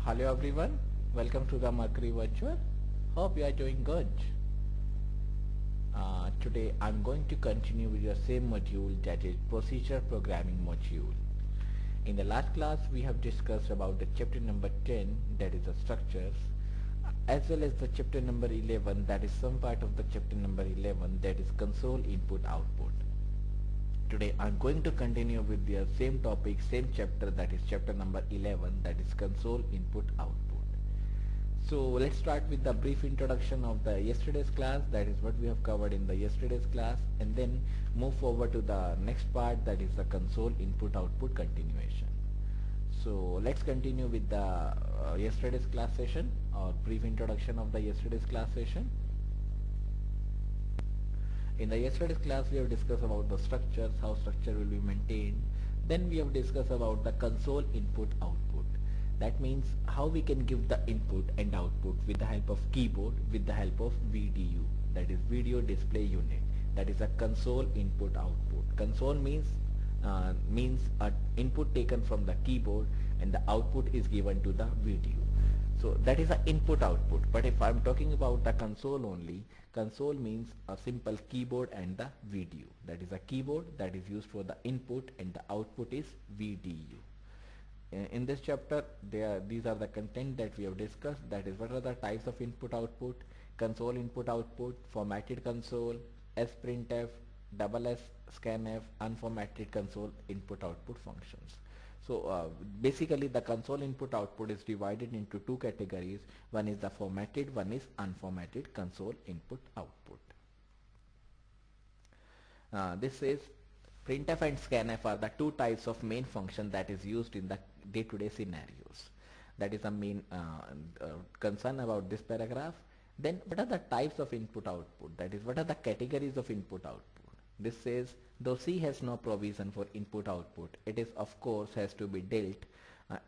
Hello everyone, welcome to the Mercury Virtual. Hope you are doing good. Today I'm going to continue with the same module, that is Procedure Programming module. In the last class we have discussed about the chapter number 10, that is the structures, as well as the chapter number 11, that is some part of the chapter number 11, that is console input output. Today I'm going to continue with the same topic, same chapter, that is chapter number 11, that is console input output. So let's start with the brief introduction of the yesterday's class, that is what we have covered in the yesterday's class, and then move forward to the next part, that is the console input output continuation. So let's continue with the yesterday's class session, or brief introduction of the yesterday's class session. In the yesterday's class we have discussed about the structures, how structure will be maintained. Then we have discussed about the console input output. That means how we can give the input and output with the help of keyboard, with the help of VDU, that is video display unit. That is a console input output. Console means an input taken from the keyboard and the output is given to the video. So that is an input output. But if I'm talking about the console only, console means a simple keyboard and the video. That is a keyboard that is used for the input and the output is VDU. In this chapter these are the content that we have discussed, that is what are the types of input output, console input output, formatted console, sprintf, double S, scanf, unformatted console input output functions. So basically the console input output is divided into two categories. One is the formatted, one is unformatted console input output. This says printf and scanf are the two types of main function that is used in the day-to-day scenarios. That is the main concern about this paragraph. Then what are the types of input output, that is what are the categories of input output. This says though C has no provision for input output, it is of course has to be dealt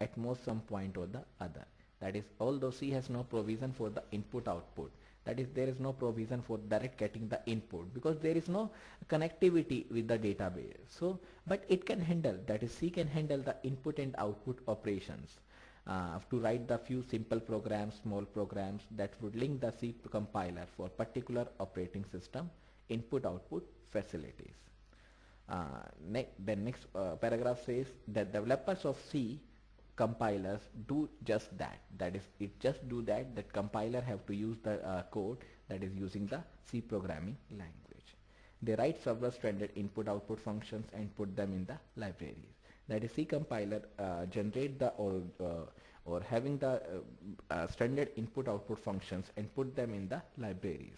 at most some point or the other. That is, although C has no provision for the input output, that is there is no provision for direct getting the input because there is no connectivity with the database. So but it can handle, that is C can handle the input and output operations to write the few simple programs, small programs that would link the C compiler for particular operating system input output facilities. The next paragraph says that developers of C compilers do just that, that is it just do that, that compiler have to use the code that is using the C programming language. They write several standard input output functions and put them in the libraries. That is C compiler generate the or having the standard input output functions and put them in the libraries.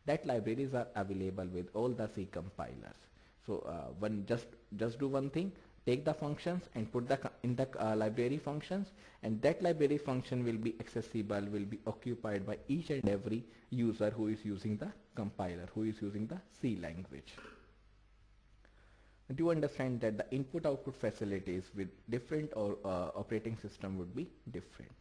That libraries are available with all the C compilers. So just do one thing, take the functions and put in the library functions, and that library function will be accessible, will be occupied by each and every user who is using the compiler, who is using the C language. Do understand that the input output facilities with different operating system would be different.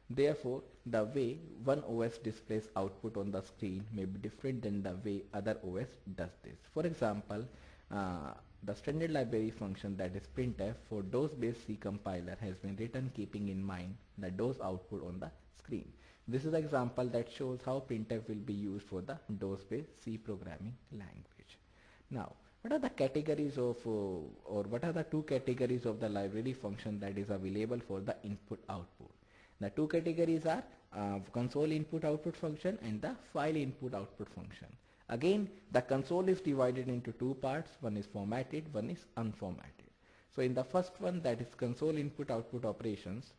Therefore, the way one OS displays output on the screen may be different than the way other OS does this. For example, the standard library function, that is printf, for DOS-based C compiler has been written keeping in mind the DOS output on the screen. This is an example that shows how printf will be used for the DOS-based C programming language. Now, what are the categories of or what are the two categories of the library function that is available for the input output? The two categories are console input output function and the file input output function. Again, the console is divided into two parts, one is formatted, one is unformatted. So in the first one, that is console input output operations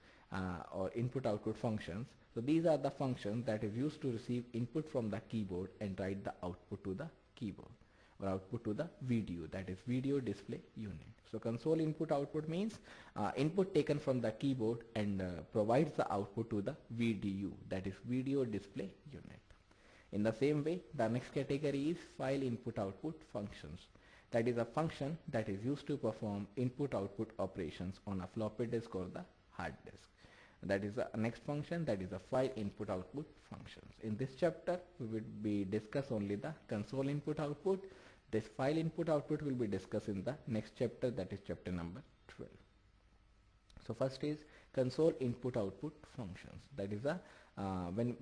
or input output functions. So these are the functions that is used to receive input from the keyboard and write the output to the keyboard or output to the video, that is video display unit. So console input output means input taken from the keyboard and provides the output to the VDU, that is video display unit. In the same way, the next category is file input output functions. That is a function that is used to perform input output operations on a floppy disk or the hard disk. That is the next function, that is a file input output functions. In this chapter, we will be discuss only the console input output. This file input output will be discussed in the next chapter, that is chapter number 12. So first is console input output functions. That is a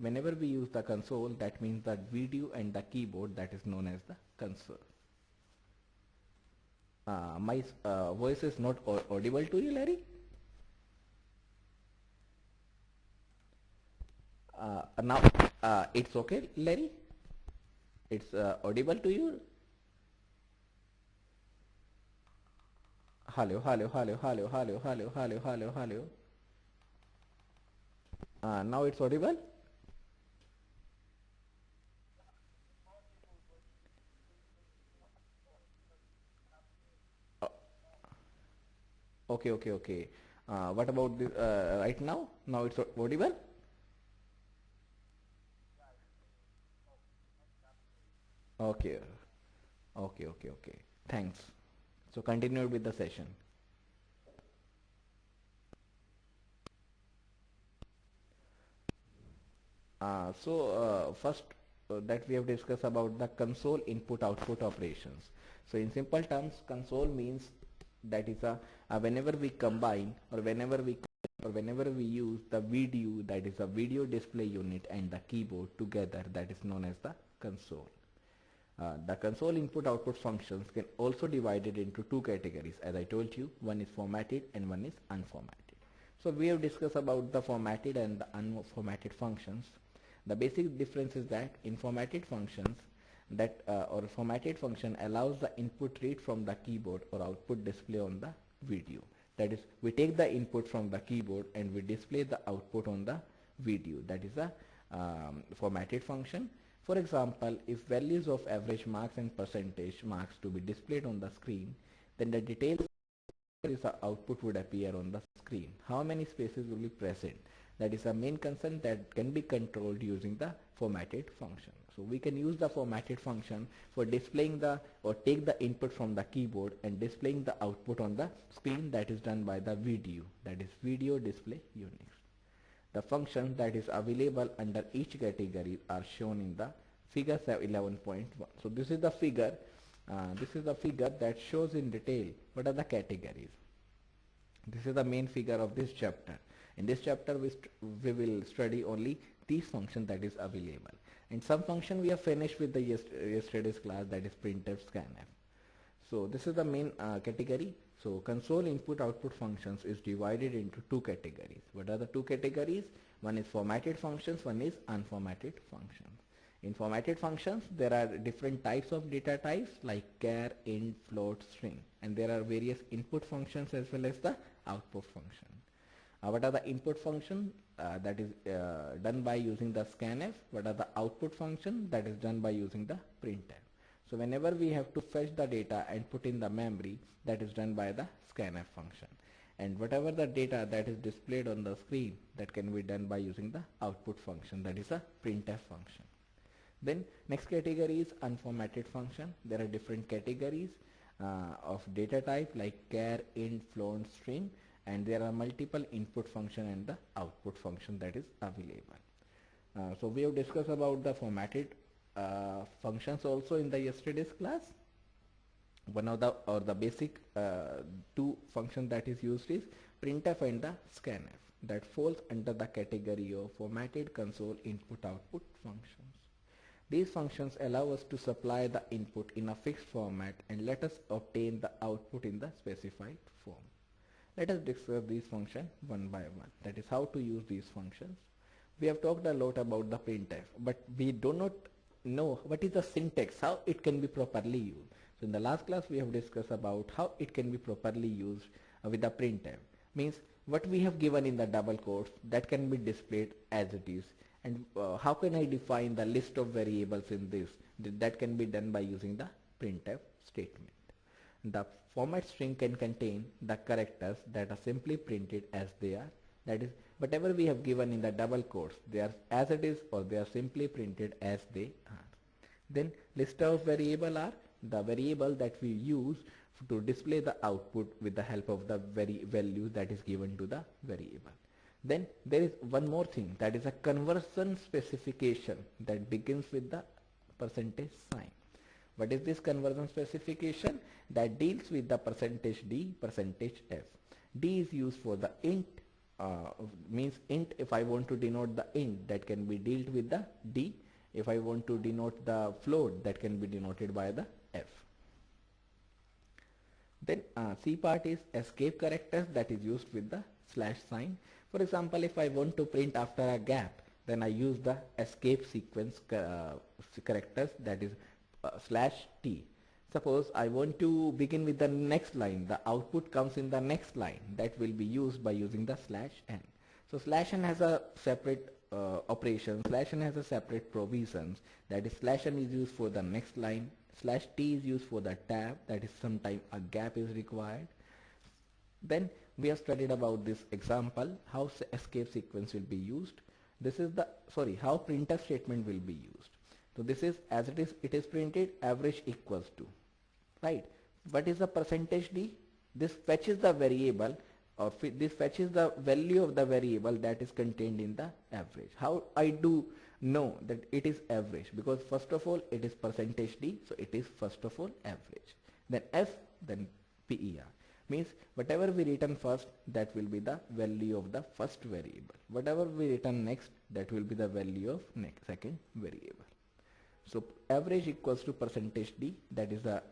whenever we use the console, that means the video and the keyboard, that is known as the console. My voice is not audible to you, Larry? Now it's okay, Larry? It's audible to you? Hello, hello, hello, hello, hello, hello, hello, hello, hello. Now it's audible? Uh, okay, okay, okay. What about this right now? Now it's audible? Okay, okay, okay, okay. Thanks. So continue with the session. First that we have discussed about the console input output operations. So in simple terms, console means that is whenever we combine or whenever we use the video, that is a video display unit, and the keyboard together, that is known as the console. The console input output functions can also divided into two categories. As I told you, one is formatted and one is unformatted. So we have discussed about the formatted and the unformatted functions. The basic difference is that in formatted functions, or formatted function allows the input read from the keyboard or output display on the video. That is, we take the input from the keyboard and we display the output on the video. That is a formatted function. For example, if values of average marks and percentage marks to be displayed on the screen, then the details is the output would appear on the screen. How many spaces will be present? That is a main concern that can be controlled using the formatted function. So we can use the formatted function for displaying the or take the input from the keyboard and displaying the output on the screen. That is done by the video, that is video display unit. The functions that is available under each category are shown in the figure 11.1. So this is the figure. This is the figure that shows in detail what are the categories. This is the main figure of this chapter. In this chapter we will study only these functions that is available. In some function we have finished with the yesterday's class, that is printf, scanf. So this is the main category. So console input output functions is divided into two categories. What are the two categories? One is formatted functions, one is unformatted functions. In formatted functions, there are different types of data types like char, int, float, string, and there are various input functions as well as the output function. What are the input function? That is done by using the scanf. What are the output function? That is done by using the printf. So whenever we have to fetch the data and put in the memory, that is done by the scanf function. And whatever the data that is displayed on the screen, that can be done by using the output function, that is a printf function. Then next category is unformatted function. There are different categories of data type like char, int, float, string, and there are multiple input function and the output function that is available. So we have discussed about the formatted functions also in the yesterday's class. One of the basic two functions that is used is printf and the scanf. That falls under the category of formatted console input output functions. These functions allow us to supply the input in a fixed format and let us obtain the output in the specified form. Let us discuss these functions one by one. That is how to use these functions. We have talked a lot about the printf, but we do not know what is the syntax, how it can be properly used. So in the last class we have discussed about how it can be properly used with the printf. Means what we have given in the double quotes, that can be displayed as it is. And how can I define the list of variables in this? That can be done by using the printf statement. The format string can contain the characters that are simply printed as they are. That is, whatever we have given in the double quotes, they are as it is or they are simply printed as they are. Then list of variable are the variable that we use to display the output with the help of the value that is given to the variable. Then there is one more thing, that is a conversion specification that begins with the percentage sign. What is this conversion specification? That deals with the percentage %d, percentage %f. D is used for the int, means int. If I want to denote the int, that can be dealt with the D. If I want to denote the float, that can be denoted by the F. Then C part is escape characters, that is used with the slash sign. For example, if I want to print after a gap, then I use the escape sequence characters, that is slash T. Suppose I want to begin with the next line, the output comes in the next line, that will be used by using the slash N. So slash N has a separate operation, slash N has a separate provisions, that is slash N is used for the next line, slash T is used for the tab, that is sometime a gap is required. Then we have studied about this example, how escape sequence will be used. This is the, how printf statement will be used. So this is, as it is printed average equals to, right? What is the percentage D? This fetches the variable, or this fetches the value of the variable that is contained in the average. How I do know that it is average? Because first of all it is percentage D, so it is first of all average. Then F, then PER. Means whatever we return first, that will be the value of the first variable. Whatever we return next, that will be the value of second variable. So average equals to percentage D, that is the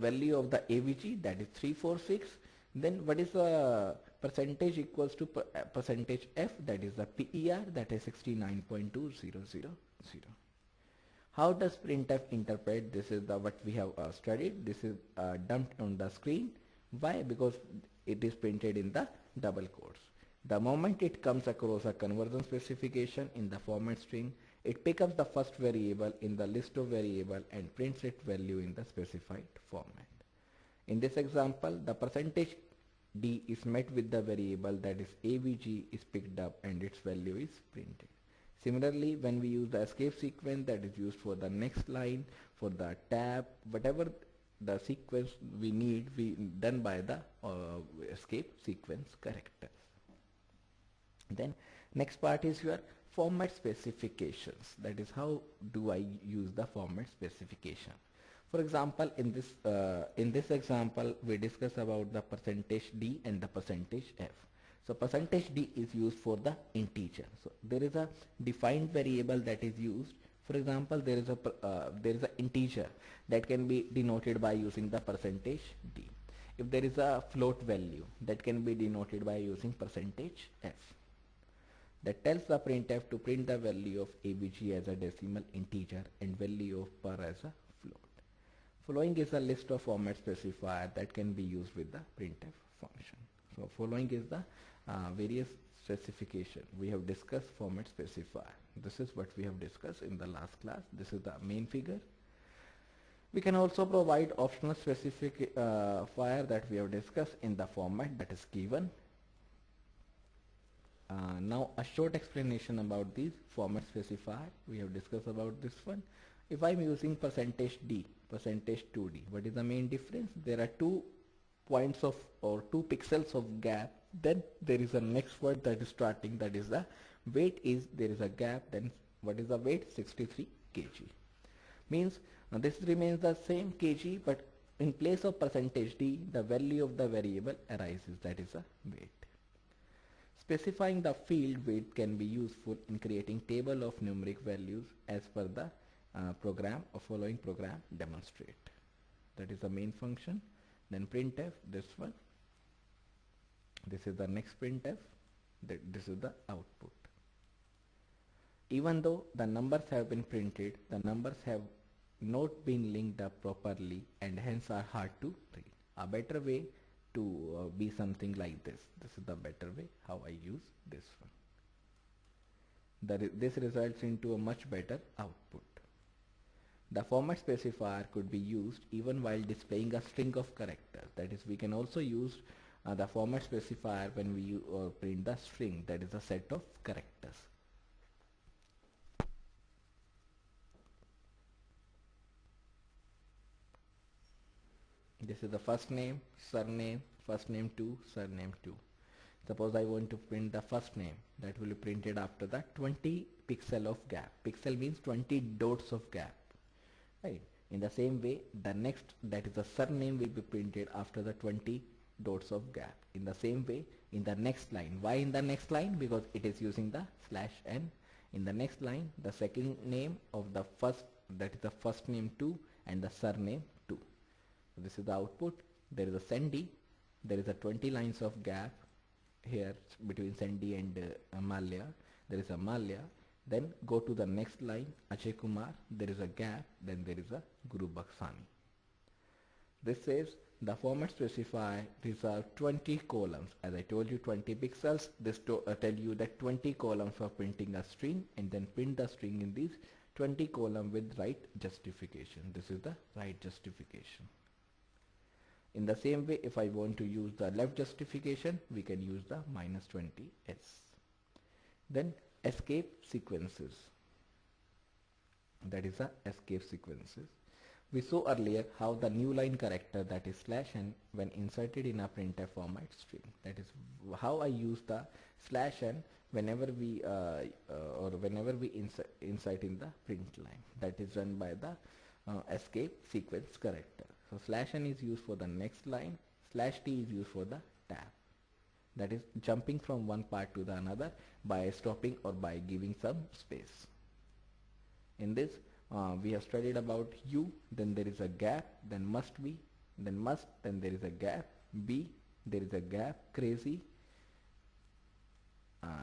value of the AVG, that is 346. Then what is the percentage equals to percentage F, that is the PER, that is 69.2000. How does printf interpret? This is the what we have studied. This is dumped on the screen. Why? Because it is printed in the double quotes. The moment it comes across a conversion specification in the format string, it picks up the first variable in the list of variable and prints its value in the specified format. In this example, the percentage D is met with the variable, that is AVG is picked up and its value is printed. Similarly, when we use the escape sequence, that is used for the next line, for the tab, whatever the sequence we need, we done by the escape sequence characters. Then next part is your format specifications. That is, how do I use the format specification? For example, in this example, we discuss about the percentage D and the percentage F. So percentage D is used for the integer. So there is a defined variable that is used. For example, there is a integer that can be denoted by using the percentage D. If there is a float value, that can be denoted by using percentage F. That tells the printf to print the value of AVG as a decimal integer and value of per as a float. Following is a list of format specifier that can be used with the printf function. So following is the various specification. We have discussed format specifier. This is what we have discussed in the last class. This is the main figure. We can also provide optional specifier that we have discussed in the format that is given. Now a short explanation about these format specifier. We have discussed about this one. If I'm using percentage D, percentage 2D, what is the main difference? There are 2 points of, or 2 pixels of gap. Then there is a next word that is starting, that is the weight is, there is a gap. Then what is the weight? 63 kg. Means this remains the same kg, but in place of percentage D, the value of the variable arises, that is a weight. Specifying the field weight can be useful in creating table of numeric values as per the program or following program demonstrate. That is the main function. Then printf, this one. This is the next printf. This is the output. Even though the numbers have been printed, the numbers have not been linked up properly and hence are hard to read. A better way to be something like this. This is the better way how I use this one. This results into a much better output. The format specifier could be used even while displaying a string of characters. That is, we can also use the format specifier when we print the string, that is a set of characters. This is the first name, surname, first name 2, surname 2. Suppose I want to print the first name, that will be printed after the 20 pixel of gap. Pixel means 20 dots of gap, right? In the same way, the next, that is the surname, will be printed after the 20 dots of gap. In the same way, in the next line. Why in the next line? Because it is using the /n. In the next line, the second name of the first, that is the first name 2 and the surname 2. So this is the output. There is a Sandy. There is a 20 lines of gap here between Sandy and Malya. There is a Malya. Then go to the next line, Ajay Kumar. There is a gap. Then there is a Guru Baksani. This says the format specify reserve 20 columns. As I told you, 20 pixels. This tell you that 20 columns for printing a string, and then print the string in these 20 column with right justification. This is the right justification. In the same way, if I want to use the left justification, we can use the -20s. Then escape sequences. That is the escape sequences. We saw earlier how the new line character, that is /n, when inserted in a printf format string. That is how I use the /n whenever we insert in the print line. That is run by the escape sequence character. So /n is used for the next line, /t is used for the tab. That is jumping from one part to the another by stopping or by giving some space. In this, we have studied about U, then there is a gap, then must be, then must, then there is a gap, B, there is a gap, crazy,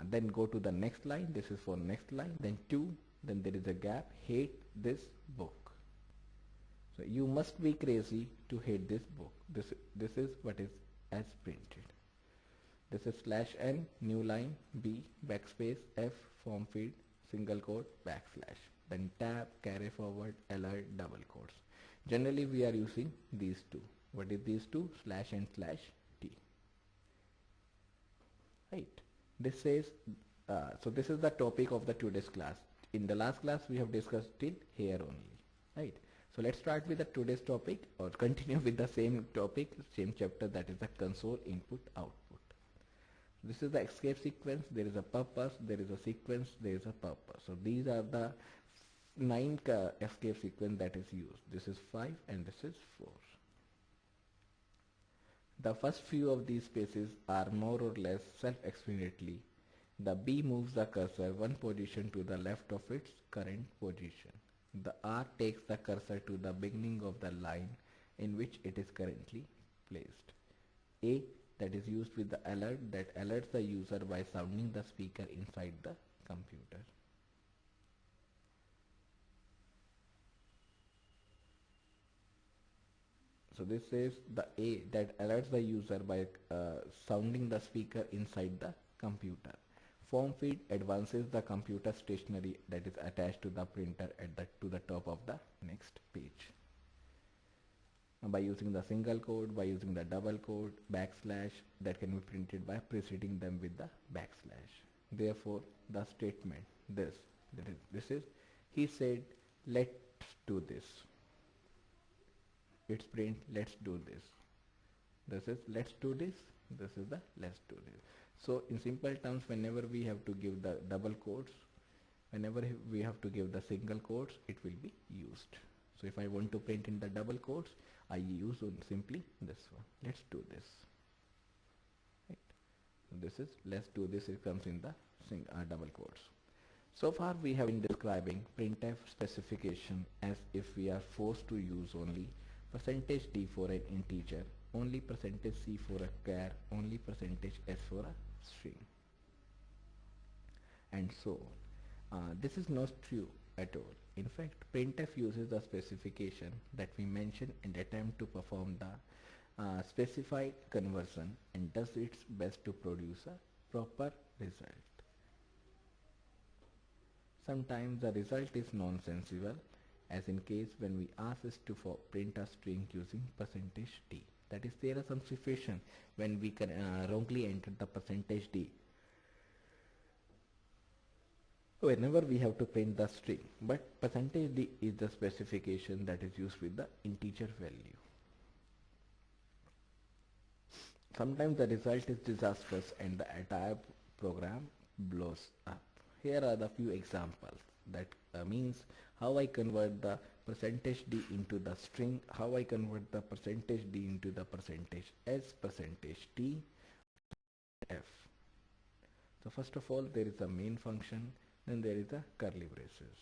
then go to the next line, this is for next line, then 2, then there is a gap, hate this book. So you must be crazy to hate this book. This is what is as printed. This is /n, new line, B, backspace, F, form field, single quote, \, then tab, carry forward, alert, double quotes. Generally we are using these two. What is these two? /n, /t. Right. This says, so this is the topic of the today's class. In the last class we have discussed till here only. Right. So let's start with the today's topic, or continue with the same topic, same chapter, that is the console input output. This is the escape sequence. There is a purpose, there is a sequence, there is a purpose. So these are the 9 escape sequence that is used. This is 5 and this is 4. The first few of these spaces are more or less self-explanatory. The B moves the cursor one position to the left of its current position. The R takes the cursor to the beginning of the line in which it is currently placed. A, that is used with the alert, that alerts the user by sounding the speaker inside the computer. So this is the A, that alerts the user by sounding the speaker inside the computer. Form feed advances the computer stationery that is attached to the printer to the top of the next page. By using the single quote, by using the double quote, backslash, that can be printed by preceding them with the backslash. Therefore, the statement this is he said, let's do this. It's print, let's do this. This is let's do this. This is the let's do this. So in simple terms, whenever we have to give the double quotes, whenever we have to give the single quotes, it will be used. So if I want to print in the double quotes, I use simply this one. Let's do this. Right. So this is let's do this. It comes in the double quotes. So far we have been describing printf specification as if we are forced to use only %d for an integer, only %c for a char, only %s for a string, and so on. This is not true at all. In fact, printf uses the specification that we mentioned in the attempt to perform the specified conversion and does its best to produce a proper result. Sometimes the result is nonsensical, as in case when we ask us to print a string using %d. That is, there are some situation when we can wrongly enter the %d whenever we have to print the string, but %d is the specification that is used with the integer value. Sometimes the result is disastrous and the entire program blows up. Here are the few examples that means how I convert the percentage d into the string. How I convert the percentage d into the percentage s, percentage t, f. So first of all, there is a main function, then there is a curly braces.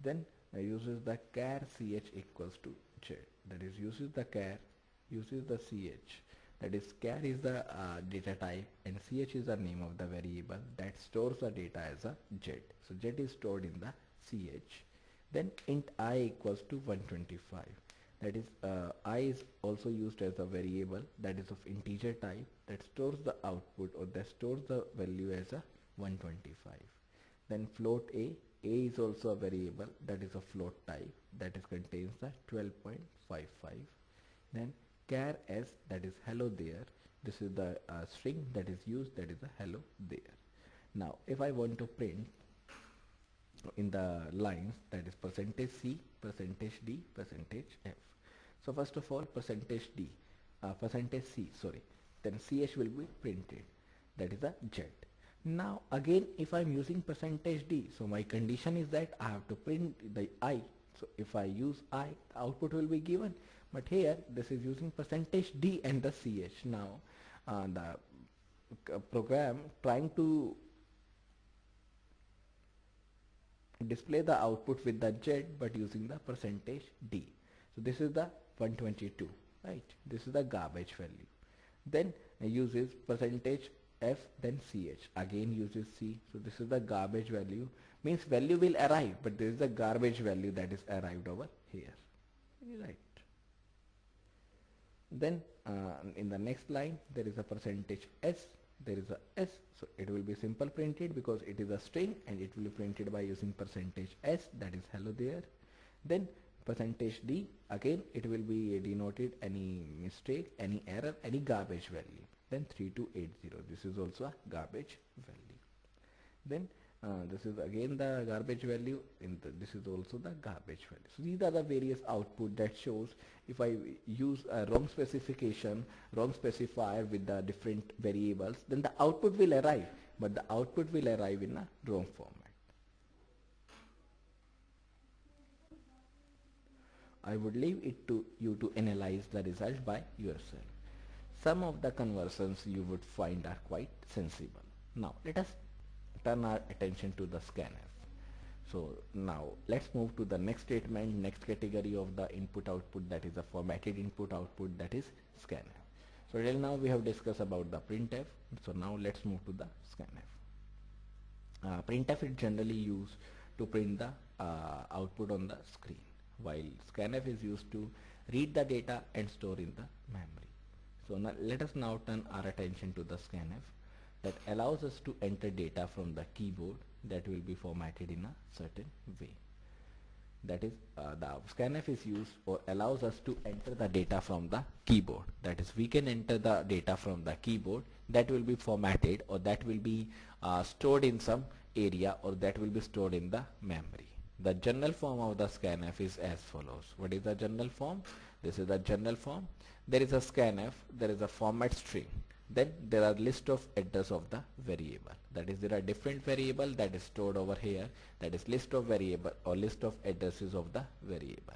Then I uses the char ch equals to j. That is, uses the char, uses the ch. That is, char is the data type and ch is the name of the variable that stores the data as a jet. So jet is stored in the ch. Then int I equals to 125. That is, I is also used as a variable that is of integer type that stores the output or that stores the value as a 125. Then float a is also a variable that is a float type that is contains the 12.55. Then char s, that is hello there. This is the string that is used, that is a hello there. Now if I want to print in the lines, that is percentage c, percentage d, percentage f. So first of all, percentage d, percentage c, sorry, then ch will be printed, that is a jet. Now again, if I'm using percentage d, so my condition is that I have to print the I. So if I use I, the output will be given. But here this is using percentage d and the ch. Now the program trying to display the output with the jet but using the percentage d. So this is the 122, right? This is the garbage value. Then uses percentage f, then ch, again uses c. So this is the garbage value, means value will arrive, but there is a garbage value that is arrived over here, right? Then in the next line there is a percentage s, there is a s, so it will be simple printed because it is a string and it will be printed by using percentage s, that is hello there. Then percentage d, again it will be denoted any mistake, any error, any garbage value. Then 3280, this is also a garbage value. Then this is again the garbage value, this is also the garbage value. So these are the various output that shows if I use a wrong specification, wrong specifier with the different variables, then the output will arrive, but the output will arrive in a wrong format. I would leave it to you to analyze the result by yourself. Some of the conversions you would find are quite sensible. Now let us turn our attention to the scanf. So now let's move to the next statement, next category of the input output, that is a formatted input output, that is scanf. So till now we have discussed about the printf. So now let's move to the scanf. Printf is generally used to print the output on the screen, while scanf is used to read the data and store in the memory. So now let us now turn our attention to the scanf that allows us to enter data from the keyboard that will be formatted in a certain way. That is, the scanf is used or allows us to enter the data from the keyboard. That is, we can enter the data from the keyboard that will be formatted or that will be stored in some area or that will be stored in the memory. The general form of the scanf is as follows. What is the general form? This is the general form. There is a scanf, there is a format string, then there are list of address of the variable. That is, there are different variable that is stored over here, that is list of variable or list of addresses of the variable.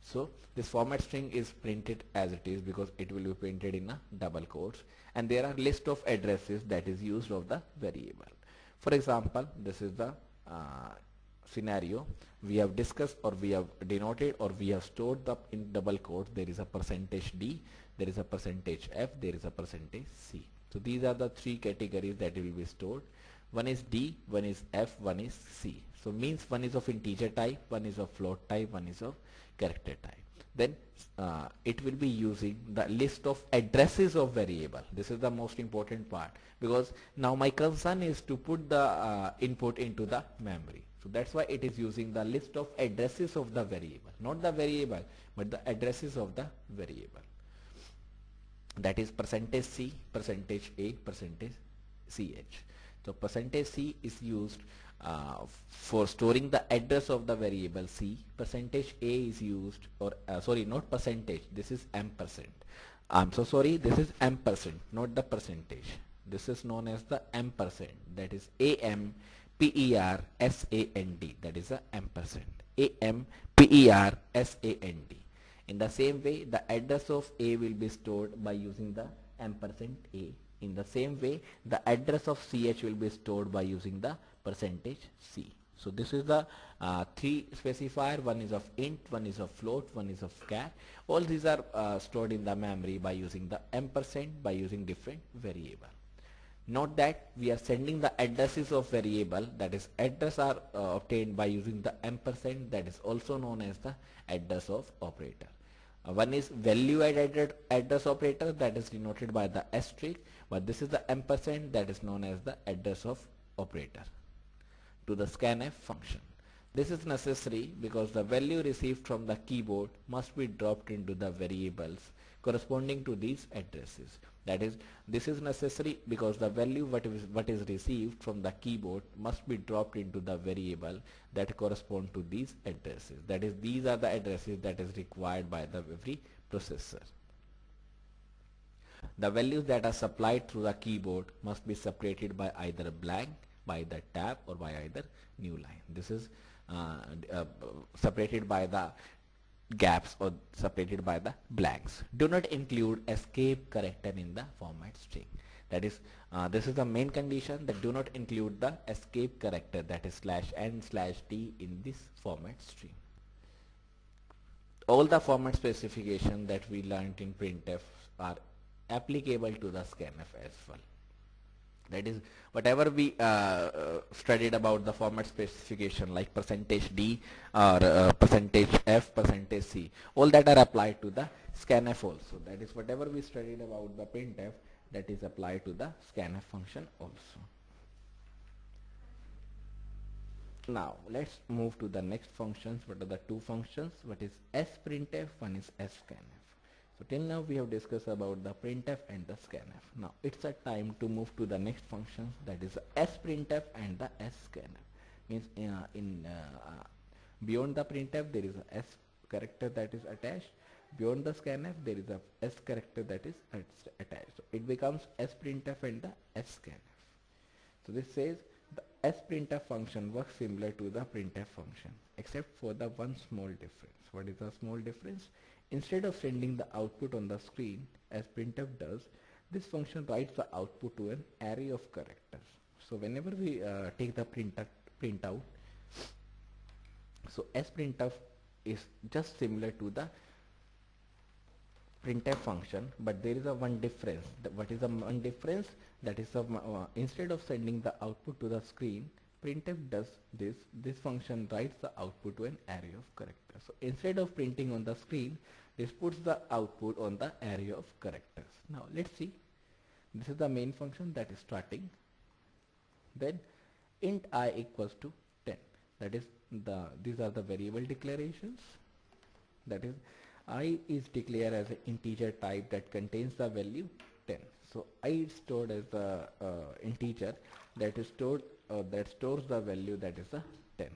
So this format string is printed as it is because it will be printed in a double quotes, and there are list of addresses that is used of the variable. For example, this is the scenario we have discussed or we have denoted or we have stored the in double quotes. There is a percentage d, there is a percentage f, there is a percentage c. So these are the three categories that will be stored. One is d, one is f, one is c. So means one is of integer type, one is of float type, one is of character type. Then it will be using the list of addresses of variable. This is the most important part because now my concern is to put the input into the memory. So that's why it is using the list of addresses of the variable, not the variable but the addresses of the variable. That is percentage c, percentage a, percentage ch. So percentage c is used for storing the address of the variable c. Percentage a is used, or sorry, not percentage, this is ampersand. I'm so sorry, this is ampersand, not the percentage. This is known as the ampersand, that is AMPERSAND, that is a ampersand. ampersand. In the same way, the address of A will be stored by using the ampersand A. In the same way, the address of ch will be stored by using the percentage c. So this is the three specifier. One is of int, one is of float, one is of char. All these are stored in the memory by using the ampersand, by using different variable. Note that we are sending the addresses of variable, that is address are obtained by using the ampersand, that is also known as the address of operator. One is value added address operator, that is denoted by the asterisk, but this is the ampersand, that is known as the address of operator to the scanf function. This is necessary because the value received from the keyboard must be dropped into the variables corresponding to these addresses. That is, this is necessary because the value what is received from the keyboard must be dropped into the variable that correspond to these addresses. That is, these are the addresses that is required by the every processor. The values that are supplied through the keyboard must be separated by either a blank, by the tab, or by either new line. This is separated by the gaps or separated by the blanks. Do not include escape character in the format string. That is, this is the main condition, that do not include the escape character, that is /n/t in this format string. All the format specification that we learned in printf are applicable to the scanf as well. That is, whatever we studied about the format specification like %d or %f, %c, all that are applied to the scanf also. That is, whatever we studied about the printf, that is applied to the scanf function also. Now let's move to the next functions. What are the two functions? What is sprintf, one is scanf. So till now we have discussed about the printf and the scanf. Now it's a time to move to the next functions, that is sprintf and the scanf. Means beyond the printf there is a s character that is attached. Beyond the scanf there is a s character that is attached. So it becomes sprintf and the scanf. So this says the sprintf function works similar to the printf function except for the one small difference. What is the small difference? Instead of sending the output on the screen as printf does, this function writes the output to an array of characters. So whenever we take the printout, so sprintf is just similar to the printf function, but there is a one difference. What is the one difference? That is instead of sending the output to the screen, printf does this function writes the output to an array of characters. So instead of printing on the screen, this puts the output on the array of characters. Now let's see. This is the main function that is starting. Then int I equals to 10. That is these are the variable declarations. That is, I is declared as an integer type that contains the value 10. So I is stored as the integer that is stored that stores the value that is a 10.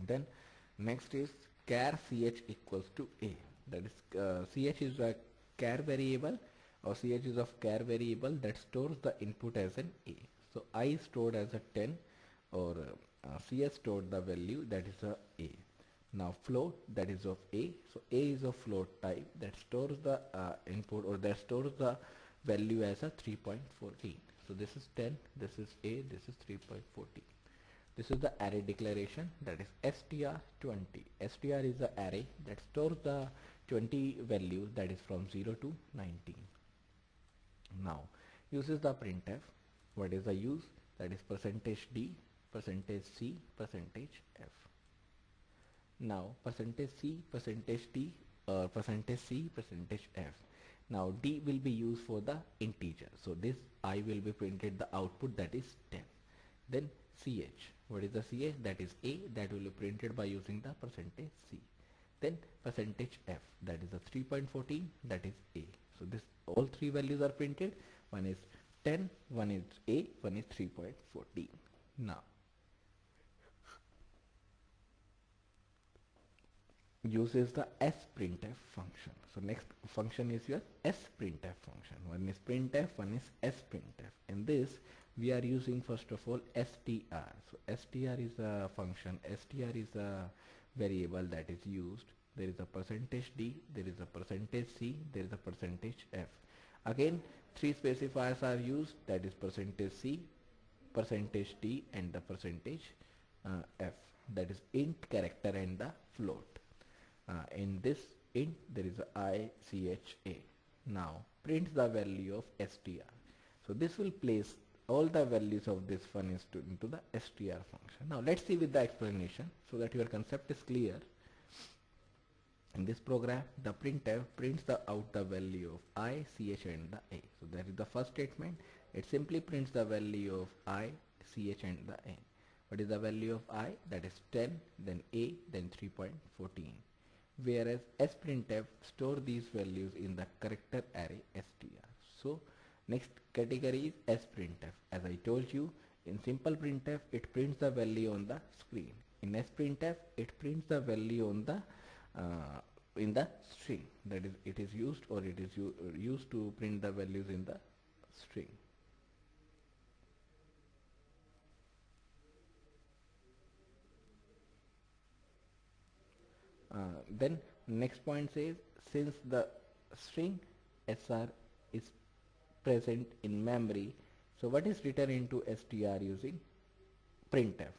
Then next is char ch equals to a. That is ch is a char variable, or ch is of char variable that stores the input as an a. So I stored as a 10, or ch stored the value that is a a. Now float, that is of a. So a is of float type that stores the input, or that stores the value as a 3.14. So this is 10, this is a, this is 3.14. This is the array declaration, that is str20. str is the array that stores the 20 values, that is from 0 to 19. Now uses the printf. What is the use? That is %d, %c, %f. Now %c, %d, or %c, %f. Now d will be used for the integer. So this I will be printed the output, that is 10. Then ch. What is the ch? That is a, that will be printed by using the %c. Then %f, that is the 3.14, that is a. So this all three values are printed. One is 10, one is a, one is 3.14. Now uses the sprintf function. So next function is your sprintf function. One is printf, one is sprintf. In this we are using first of all str. So str is a function, str is a variable that is used. There is a percentage d, there is a percentage c, there is a percentage f. Again three specifiers are used, that is percentage c, percentage d and the percentage f, that is int, character and the float. In this int there is a I, C, H, A. Now print the value of str. So this will place all the values of this one into the str function. Now let's see with the explanation so that your concept is clear. In this program the printf prints out the value of I, C, H and the A. So that is the first statement. It simply prints the value of I, C, H and the A. What is the value of I? That is 10, then A, then 3.14. Whereas sprintf store these values in the character array str. So next category is sprintf. As I told you, in simple printf it prints the value on the screen. In sprintf it prints the value on the in the string. That is, it is used or it is used to print the values in the string. Then next point says, since the string sr is present in memory, so what is written into str using printf?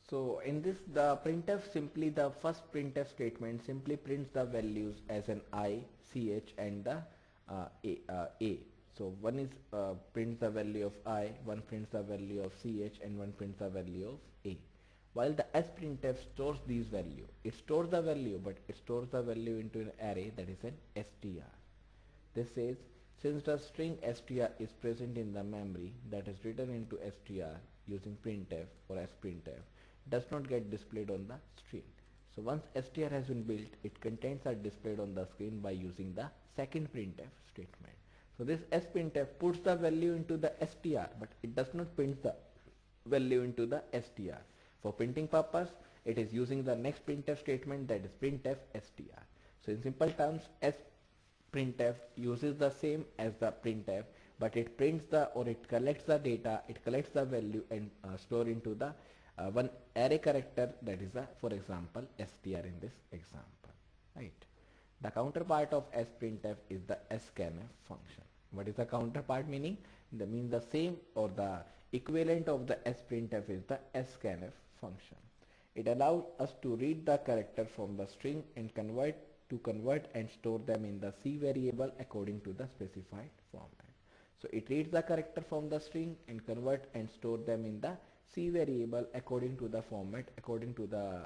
So in this the printf simply, the first printf statement simply prints the values as an I, ch and the a. So one is prints the value of I, one prints the value of ch and one prints the value of a. While the sprintf stores these value, it stores the value but it stores the value into an array, that is an str. This says, since the string str is present in the memory, that is written into str using printf or sprintf, does not get displayed on the screen. So once str has been built, its contents are displayed on the screen by using the second printf statement. So this sprintf puts the value into the str, but it does not print the value into the str. For printing purpose, it is using the next printf statement, that is printf str. So in simple terms, sprintf uses the same as the printf, but it prints the, or it collects the data, it collects the value and store into the one array character, that is for example str in this example, right? The counterpart of sprintf is the scanf function. What is the counterpart meaning? That means the same or the equivalent of the sprintf is the scanf function. It allows us to read the character from the string and convert and store them in the C variable according to the specified format. So it reads the character from the string and convert and store them in the C variable according to the format, according to the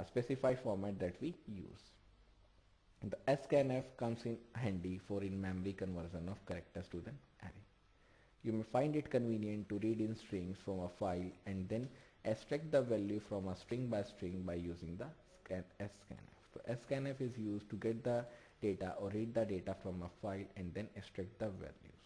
specified format that we use. The scanf comes in handy for in-memory conversion of characters to the array. You may find it convenient to read in strings from a file and then extract the value from a string by using the scanf. So scanf is used to get the data or read the data from a file and then extract the values.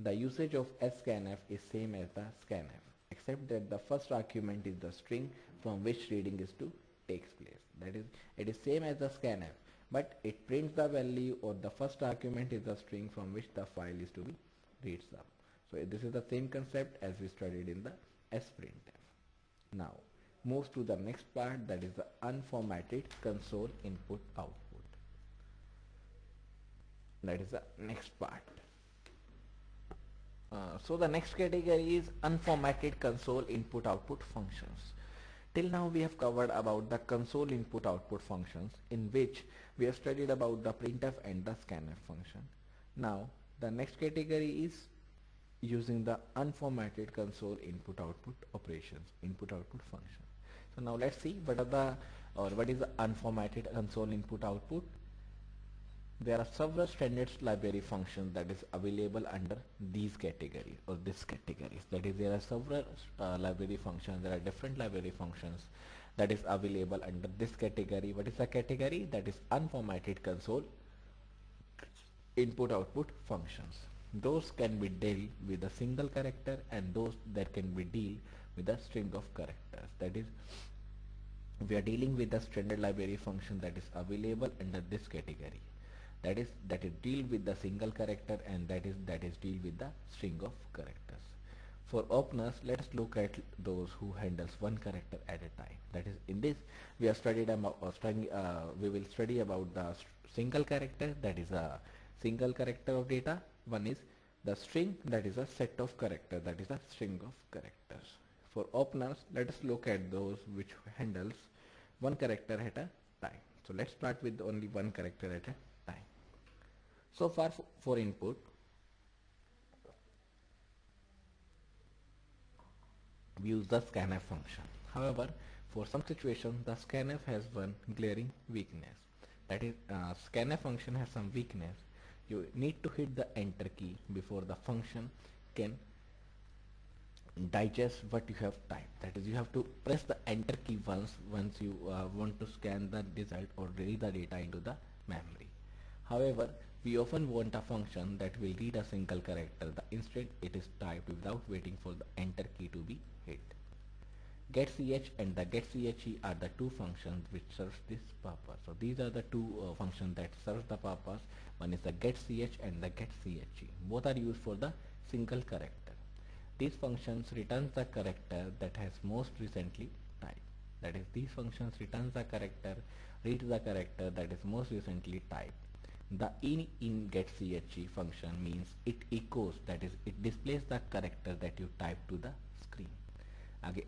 The usage of scanf is same as the scanf, except that the first argument is the string from which reading is to takes place. That is, it is same as the scanf, but it prints the value, or the first argument is the string from which the file is to be reads up. So this is the same concept as we studied in the sprintf. Now moves to the next part, that is the unformatted console input output. That is the next part. So the next category is unformatted console input output functions. Till now we have covered about the console input output functions, in which we have studied about the printf and the scanf function. Now the next category is using the unformatted console input output operations, input output function. So now let's see what is the unformatted console input output. There are several standard library functions that is available under these categories or this categories. That is, there are several library functions. There are different library functions that is available under this category. What is the category? That is unformatted console input output functions. Those can be dealt with a single character, and those that can be dealt with a string of characters. That is, we are dealing with the standard library function that is available under this category. That is deal with the single character, and that is deal with the string of characters. For openers, let us look at those who handles one character at a time. That is, in this we have studied about we will study about the single character, that is a single character of data. One is the string, that is a set of character, that is a string of characters. For openers, let us look at those which handles one character at a time. So let's start with only one character at a time. So far, for input, we use the scanf function. However, for some situations, the scanf has one glaring weakness. That is, scanf function has some weakness. You need to hit the enter key before the function can digest what you have typed. That is, you have to press the enter key once you want to scan the result or read the data into the memory. However, we often want a function that will read a single character. Instead, it is typed without waiting for the enter key to be hit. getch and the getche are the two functions which serves this purpose. So these are the two functions that serve the purpose. One is the getch and the getche. Both are used for the single character. These functions returns the character that has most recently typed. That is, these functions returns the character, reads the character that is most recently typed. The in getche function means it echoes, that is, it displays the character that you type to the screen.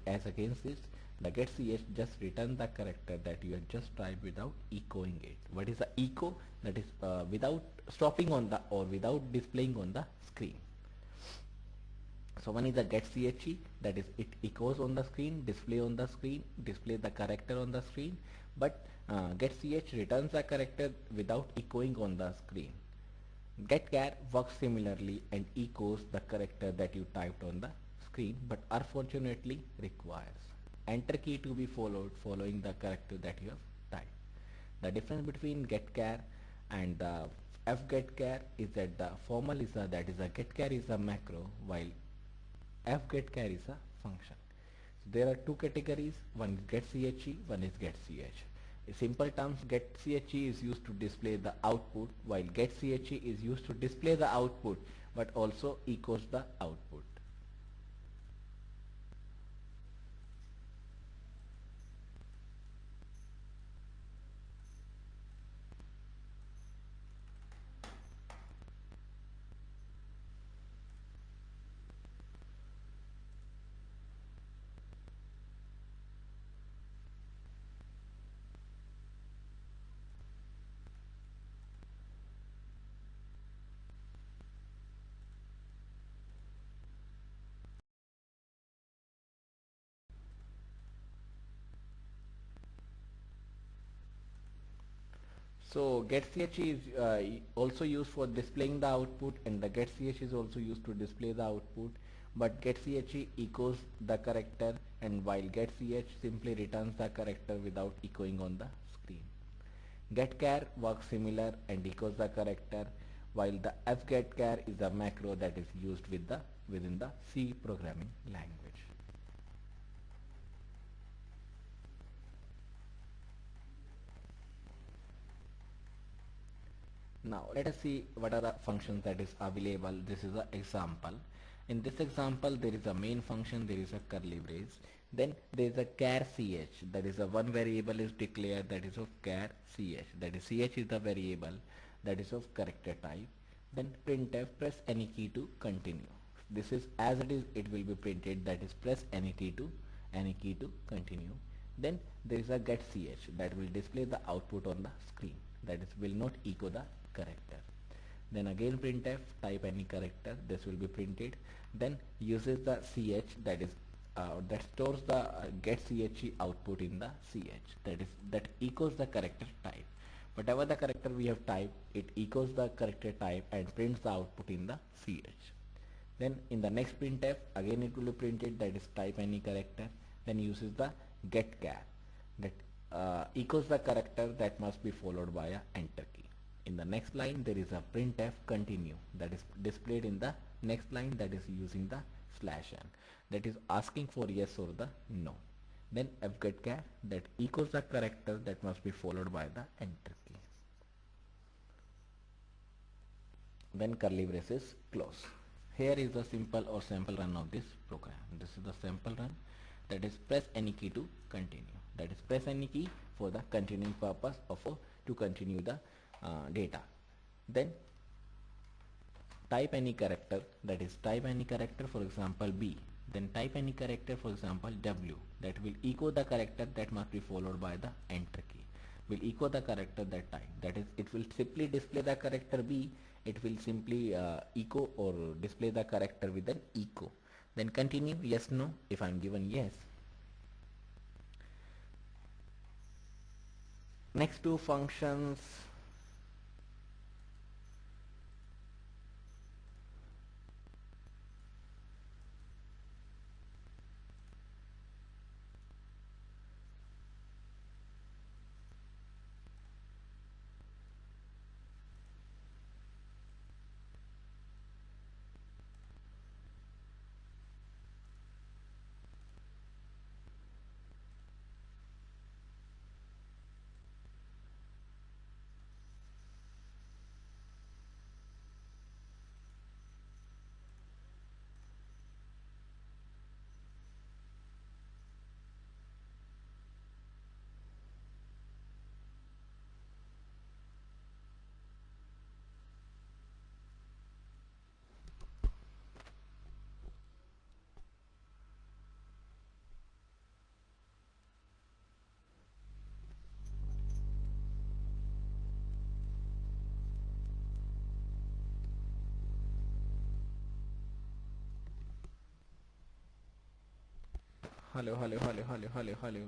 As against this, the getch just returns the character that you have just typed without echoing it. What is the echo? That is without stopping on the or without displaying on the screen. So one is the getche, that is, it echoes on the screen, display on the screen, display the character on the screen, but getch returns the character without echoing on the screen. Getchar works similarly and echoes the character that you typed on the screen, but unfortunately requires enter key to be followed following the character that you have typed. The difference between getchar and the fgetchar is that the formal is a, that is a getchar is a macro, while fgetchar is a function. So there are two categories, one is getche, one is getch. In simple terms, getch is used to display the output, while getch is used to display the output but also echoes the output. So getch is also used for displaying the output, and the getch is also used to display the output, but getch echoes the character, and while getch simply returns the character without echoing on the screen. Getchar works similar and echoes the character, while the fgetchar is a macro that is used within the C programming language. Now let us see what are the functions that is available. This is an example. In this example, there is a main function, there is a curly brace, then there is a char ch, that is a one variable is declared, that is of char ch, that is ch is the variable that is of character type. Then printf, press any key to continue. This is as it is, it will be printed, that is press any key to continue. Then there is a getch that will display the output on the screen, that is will not echo the character. Then again printf, type any character, this will be printed. Then uses the ch, that is that stores the getch output in the ch, that echoes the character type. Whatever the character we have typed, it echoes the character type and prints the output in the ch. Then in the next printf, again it will be printed, that is type any character, then uses the getchar, that echoes the character that must be followed by a enter key. In the next line there is a printf continue that is displayed in the next line, that is using the /n, that is asking for yes or the no. Then fgetchar that echoes the character that must be followed by the enter key. Then curly braces close. Here is the simple or sample run of this program. This is the sample run, that is press any key to continue, that is press any key for the continuing purpose of to continue the data. Then type any character, that is type any character, for example B, then type any character, for example W, that will echo the character that must be followed by the enter key, will echo the character that type, that is it will simply display the character B, it will simply echo or display the character with an echo. Then continue yes no. If I am given yes, next two functions, hello hello hello hello hello hello.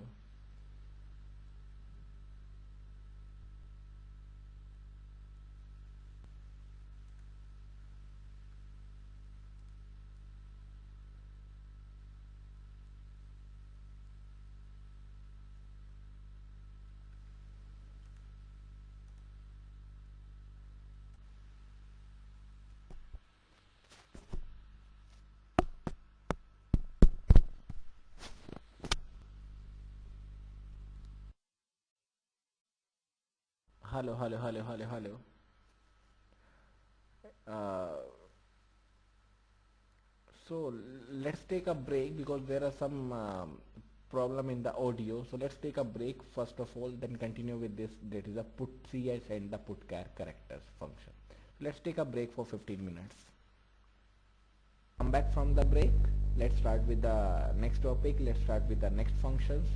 Hello, hello, hello, hello, hello. Uh, so let's take a break because there are some problem in the audio. So let's take a break first of all, then continue with this. That is the put ch and the put char characters function. So let's take a break for 15 minutes. Come back from the break. Let's start with the next topic. Let's start with the next functions.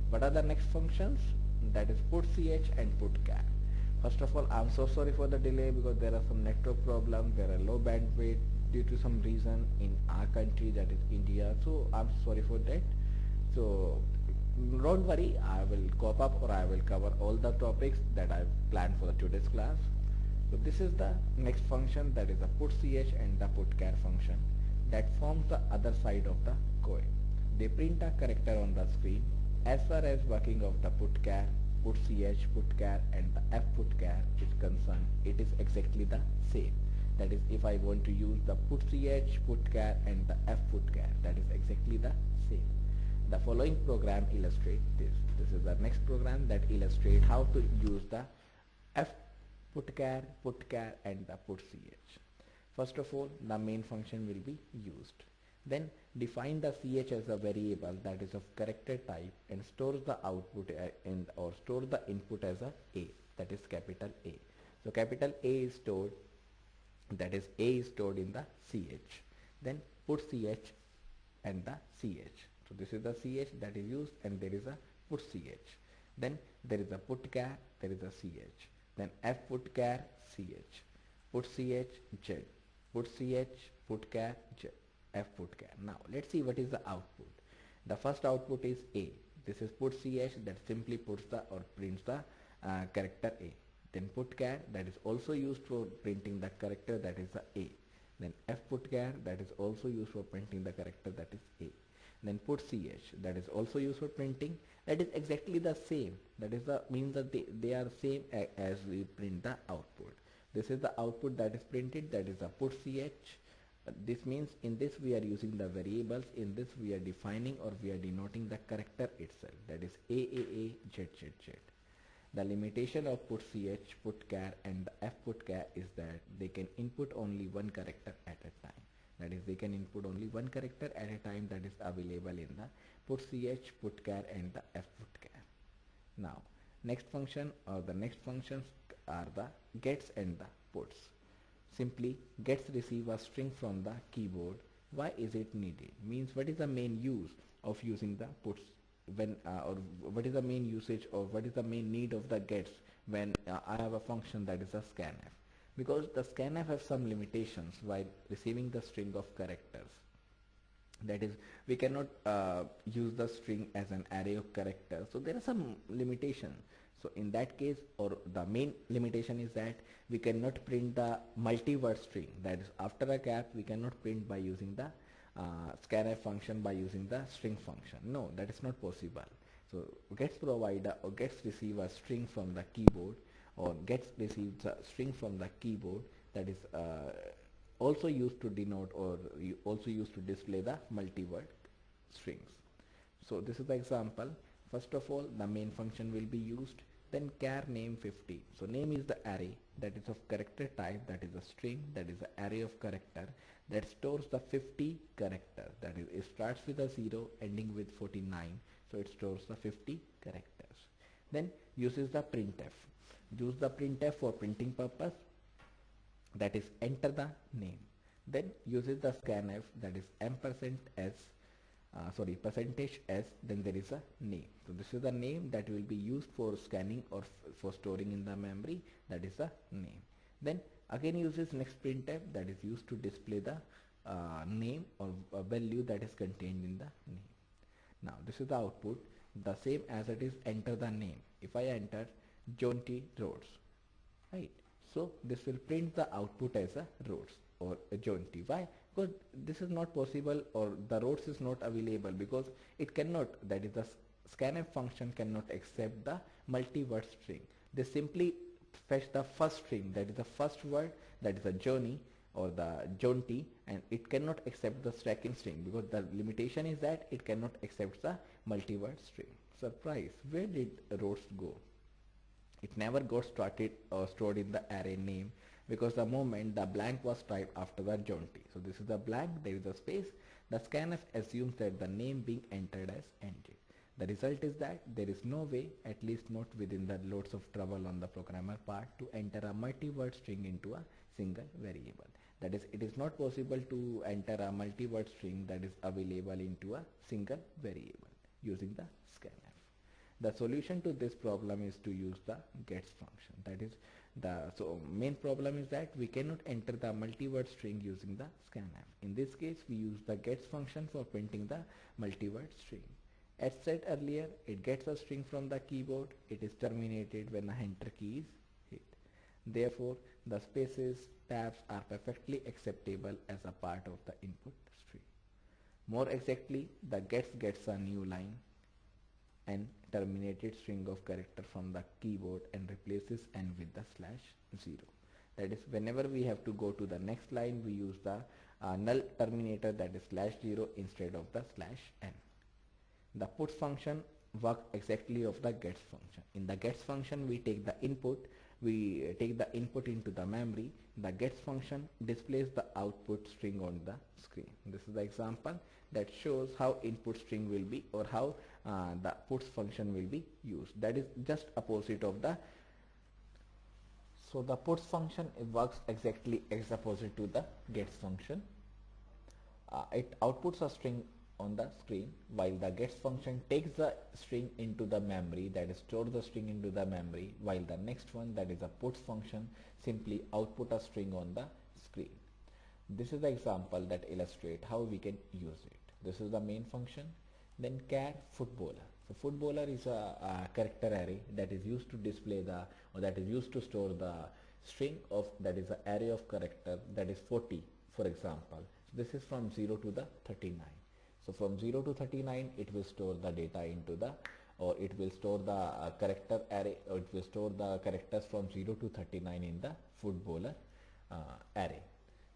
What are the next functions? That is put ch and put char. First of all, I'm so sorry for the delay because there are some network problems, there are low bandwidth due to some reason in our country, that is India. So I'm sorry for that. So don't worry, I will cope up or I will cover all the topics that I've planned for today's class. So this is the next function, that is the put ch and the put char function that forms the other side of the coin. They print a character on the screen. As far as working of the put char, put ch, put char and the f put char is concerned, it is exactly the same. That is, if I want to use the put ch, put char and the f put char, that is exactly the same. The following program illustrates this. This is the next program that illustrates how to use the f put char and the put ch. First of all, the main function will be used. Then define the ch as a variable that is of character type and stores the output or store the input as a, that is capital A. So capital A is stored, that is A is stored in the ch. Then put ch and the ch. So this is the ch that is used and there is a put ch. Then there is a put char, there is a ch. Then f put char ch, put ch z, put ch, put char z, f put char. Now let's see what is the output. The first output is A. This is put ch that simply puts the or prints the character A. Then put char that is also used for printing the character, that is the A. Then f put char that is also used for printing the character, that is A. Then put ch, that is also used for printing. That is exactly the same. That is the means that they are same as we print the output. This is the output that is printed, that is the put ch. This means in this we are using the variables. In this we are defining or we are denoting the character itself, that is AAA. The limitation of put ch, put char and the f put char is that they can input only one character at a time. That is, they can input only one character at a time that is available in the put ch, put char and the f put char. Now next function or the next functions are the gets and the puts. Simply gets receive a string from the keyboard. Why is it needed? Means what is the main use of using the puts when or what is the main usage or what is the main need of the gets when I have a function that is a scanf? Because the scanf has some limitations while receiving the string of characters. That is, we cannot use the string as an array of characters, so there are some limitations. So in that case, or the main limitation is that we cannot print the multi-word string. That is, after a cap we cannot print by using the scanf function, by using the string function. No, that is not possible. So gets provide or gets receive a string from the keyboard, or gets received a string from the keyboard, that is also used to denote or also used to display the multi-word strings. So this is the example. First of all, the main function will be used. Then char name 50. So name is the array that is of character type, that is a string, that is the array of character that stores the 50 character. That is, it starts with a 0 ending with 49. So it stores the 50 characters. Then uses the printf. Use the printf for printing purpose, that is enter the name. Then uses the scanf, that is ampersand s, percentage s, then there is a name. So this is the name that will be used for scanning or for storing in the memory, that is the name. Then again uses next printf, that is used to display the name or value that is contained in the name. Now this is the output, the same as it is enter the name. If I enter John T. Rhodes, right? So this will print the output as a Rhodes or a John T. Why? Because this is not possible, or the Rhodes is not available, because it cannot, that is the scanf function cannot accept the multi-word string. They simply fetch the first string, that is the first word, that is a journey or the John T, and it cannot accept the second string because the limitation is that it cannot accept the multi-word string. Surprise, where did Rhodes go? It never got started or stored in the array name, because the moment the blank was typed after the John T. So this is the blank, there is a space. The scanf assumes that the name being entered as ended. The result is that there is no way, at least not within the loads of trouble on the programmer part, to enter a multi-word string into a single variable. That is, it is not possible to enter a multi-word string that is available into a single variable using the scanf. The solution to this problem is to use the gets function. That is, so main problem is that we cannot enter the multi-word string using the scanf. In this case, we use the gets function for printing the multi-word string. As said earlier, it gets a string from the keyboard. It is terminated when the enter key is hit. Therefore, the spaces, tabs are perfectly acceptable as a part of the input string. More exactly, the gets a new line and terminated string of character from the keyboard and replaces n with the /0. That is, whenever we have to go to the next line, we use the null terminator, that is /0 instead of the /n. The puts function works exactly of the gets function. In the gets function, we take the input into the memory. The gets function displays the output string on the screen. This is the example that shows how input string will be, or how the puts function will be used. That is just opposite of the, so the puts function works exactly as opposite to the gets function. It outputs a string on the screen, while the gets function takes the string into the memory, that is stores the string into the memory, while the next one, that is a puts function, simply output a string on the screen. This is the example that illustrates how we can use it. This is the main function. Then char footballer. So footballer is a character array that is used to display the, or that is used to store the string of, that is the array of character, that is 40, for example. So this is from 0 to the 39. So from 0 to 39 it will store the data into the, or it will store the character array, or it will store the characters from 0 to 39 in the footballer array.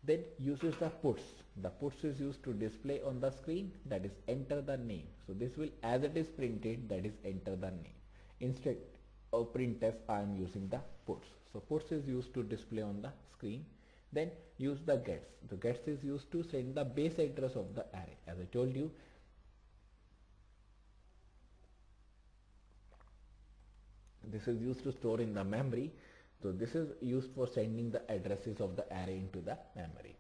Then uses the puts. The puts is used to display on the screen, that is enter the name. So this will, as it is printed, that is enter the name. Instead of printf, I am using the puts. So puts is used to display on the screen. Then use the gets. The gets is used to send the base address of the array. As I told you, this is used to store in the memory. So this is used for sending the addresses of the array into the memory.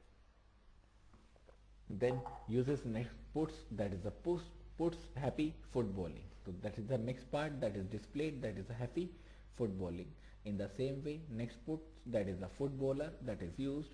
Then uses next puts, that is the puts happy footballing. So that is the next part that is displayed, that is a happy footballing. In the same way, next puts, that is the footballer, that is used